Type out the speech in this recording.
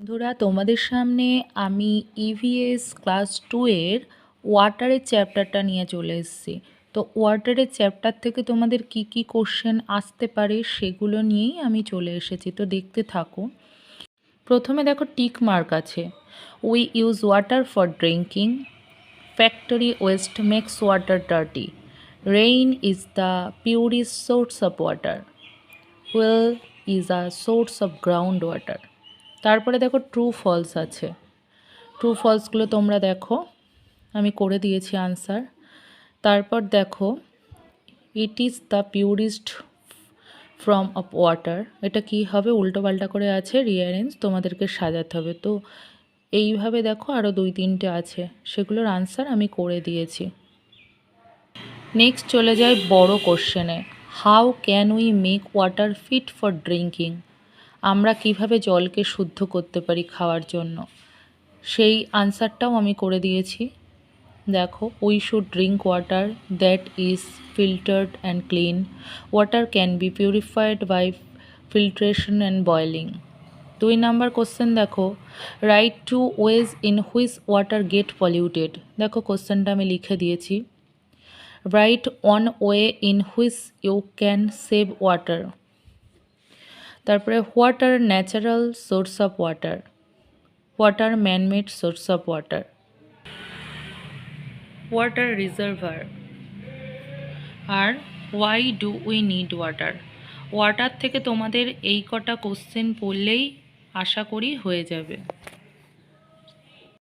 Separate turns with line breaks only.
বন্ধুরা, তোমাদের সামনে আমি ইভিএস ক্লাস 2 এর ওয়াটারের চ্যাপ্টারটা নিয়ে চলে এসেছি। তো ওয়াটারের চ্যাপ্টার থেকে তোমাদের কি কি কোশ্চেন আসতে পারে সেগুলো নিয়েই আমি চলে এসেছি, তো দেখতে থাকো। প্রথমে দেখো টিক মার্ক আছে। We use water for drinking, factory waste makes water dirty, rain is the purest source of water, well is a source of ground water. তারপরে দেখো ট্রু ফলস আছে। ট্রু ফলসগুলো তোমরা দেখো, আমি করে দিয়েছি আনসার। তারপর দেখো it is the purest from of water, এটা কি হবে, উল্টো পাল্টা করে আছে, রিঅ্যারেঞ্জ তোমাদেরকে সাজাতে হবে। তো এইভাবে দেখো আরও 2-3টে আছে, সেগুলোর আনসার আমি করে দিয়েছি। নেক্সট চলে যায় বড় কোশ্চেনে, how can we make water fit for drinking, আমরা কিভাবে জলকে শুদ্ধ করতে পারি খাওয়ার জন্য, সেই আনসারটাও আমি করে দিয়েছি। দেখো, we should drink water that is filtered and clean, water can be purified by filtration and boiling. 2 number question দেখো, write two ways in which water get polluted. দেখো কোশ্চেনটা আমি লিখে দিয়েছি। Write one way in which you can save water. তারপরে what are natural source of water, what are manmade source of water, water reservoir, আর why do we need water. Water থেকে তোমাদের এই কটা কোশ্চেন পড়লেই আশা করি হয়ে যাবে।